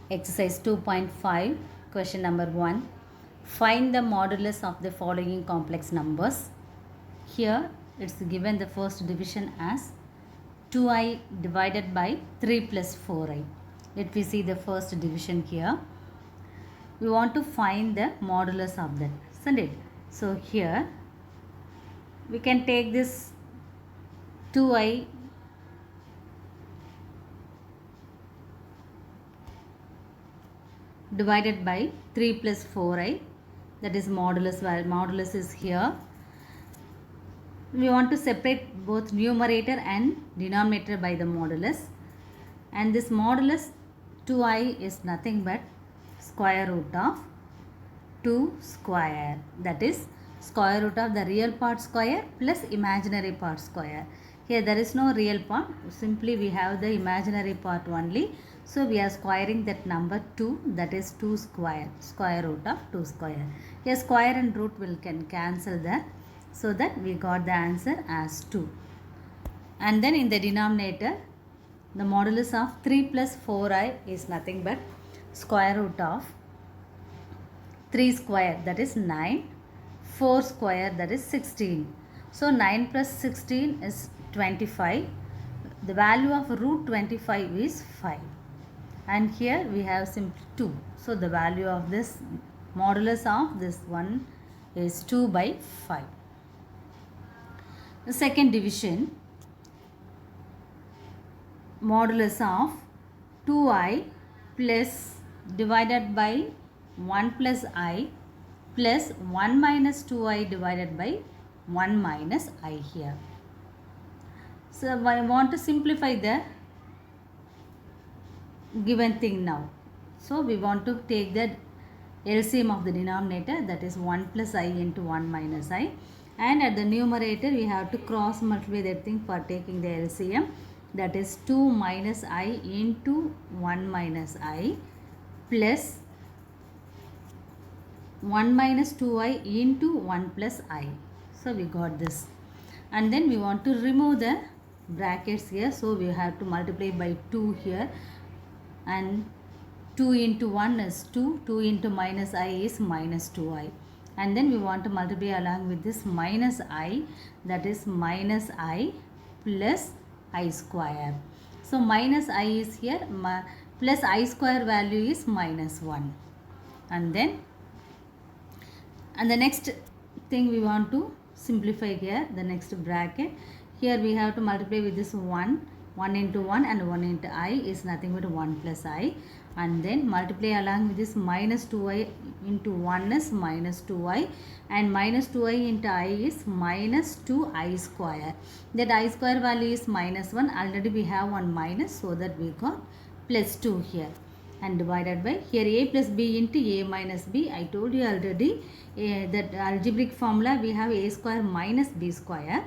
Exercise 2.5, question number 1. Find the modulus of the following complex numbers. Here it's given the first division as 2i divided by 3 plus 4i. Let me see the first division here. We want to find the modulus of that, isn't it? So here we can take this 2i divided by 3 plus 4i, that is modulus. Modulus is here. We want to separate both numerator and denominator by the modulus, and this modulus 2i is nothing but square root of 2 square, that is square root of the real part square plus imaginary part square. Here there is no real part, simply we have the imaginary part only. So we are squaring that number 2, that is 2 square, square root of 2 square. Here square and root can cancel that, so that we got the answer as 2. And then in the denominator, the modulus of 3 plus 4i is nothing but square root of 3 square, that is 9, 4 square, that is 16. So 9 plus 16 is 25. The value of root 25 is 5. And here we have simply 2. So the value of this modulus of this one is 2 by 5. The second division, modulus of 2i plus divided by 1 plus I plus 1 minus 2i divided by 1 minus I here. So I want to simplify the given thing now. So we want to take the LCM of the denominator, that is 1 plus I into 1 minus I, and at the numerator we have to cross multiply that thing for taking the LCM, that is 2 minus I into 1 minus I plus 1 minus 2i into 1 plus I. So we got this, and then we want to remove the brackets here, so we have to multiply by 2 here, and 2 into 1 is 2, 2 into minus I is minus 2i, and then we want to multiply along with this minus I, that is minus I plus I square. So minus I is here, plus I square value is minus 1, and then the next thing we want to simplify here, the next bracket. Here we have to multiply with this 1 into 1 and 1 into I is nothing but 1 plus I, and then multiply along with this minus 2i into 1 is minus 2i, and minus 2i into I is minus 2i square. That I square value is minus 1, already we have one minus, so that we got plus 2 here, and divided by here a plus b into a minus b. I told you already that algebraic formula we have a square minus b square.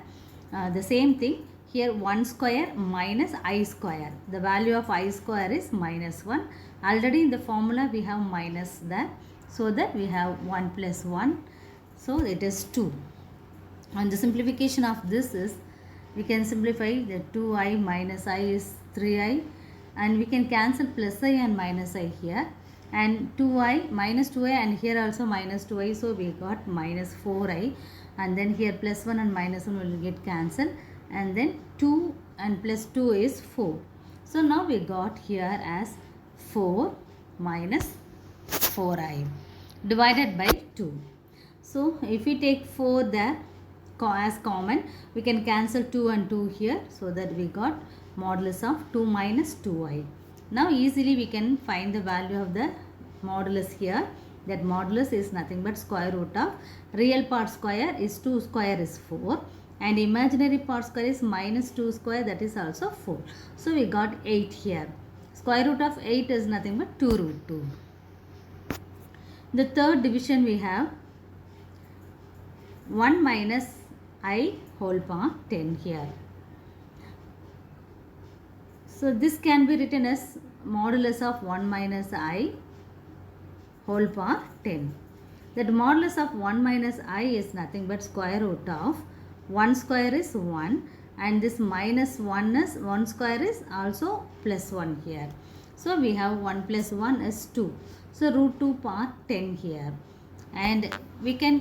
The same thing here, 1 square minus I square. The value of I square is minus 1. Already in the formula we have minus that, so that we have 1 plus 1. So it is 2. And the simplification of this is, we can simplify the 2i minus I is 3i, and we can cancel plus I and minus I here, and 2i minus 2i, and here also minus 2i, so we got minus 4i, and then here plus 1 and minus 1 will get cancelled, and then 2 and plus 2 is 4. So now we got here as 4 minus 4i divided by 2. So if we take 4 there as common, we can cancel 2 and 2 here, so that we got modulus of 2 minus 2i. Now easily we can find the value of the modulus here. That modulus is nothing but square root of real part square is 2 square is 4, and imaginary part square is minus 2 square, that is also 4. So we got 8 here. Square root of 8 is nothing but 2 root 2. The third division we have 1 minus I whole power 10 here. So this can be written as modulus of 1 minus I whole power 10. That modulus of 1 minus I is nothing but square root of 1 square is 1, and this minus 1 is 1 square is also plus 1 here. So we have 1 plus 1 is 2. So root 2 part 10 here. And we can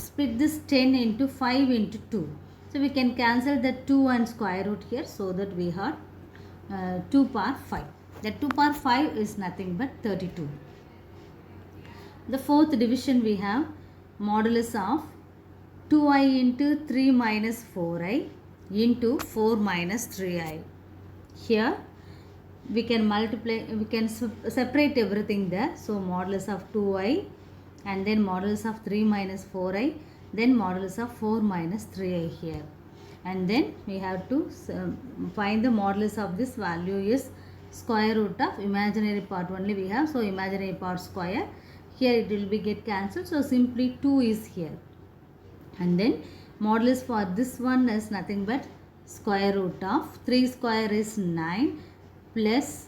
split this 10 into 5 into 2. So we can cancel the 2 and square root here, so that we have 2 power 5. The 2 power 5 is nothing but 32. The fourth division we have modulus of 2i into 3 minus 4i into 4 minus 3i. Here we can multiply, we can separate everything there. So modulus of 2i and then modulus of 3 minus 4i, then modulus of 4 minus 3i here. And then we have to find the modulus of this value is square root of imaginary part only we have. So imaginary part square. Here it will be get cancelled. So simply 2 is here. And then modulus for this one is nothing but square root of 3 square is 9 plus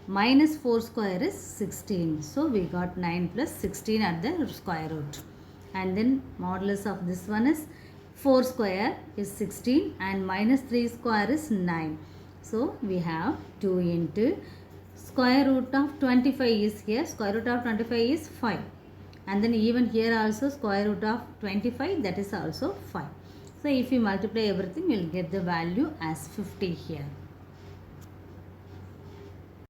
minus 4 square is 16. So we got 9 plus 16 at the square root. And then modulus of this one is 4 square is 16 and minus 3 square is 9. So we have 2 into square root of 25 is here. Square root of 25 is 5. And then even here also square root of 25, that is also 5. So if you multiply everything, you will get the value as 50 here.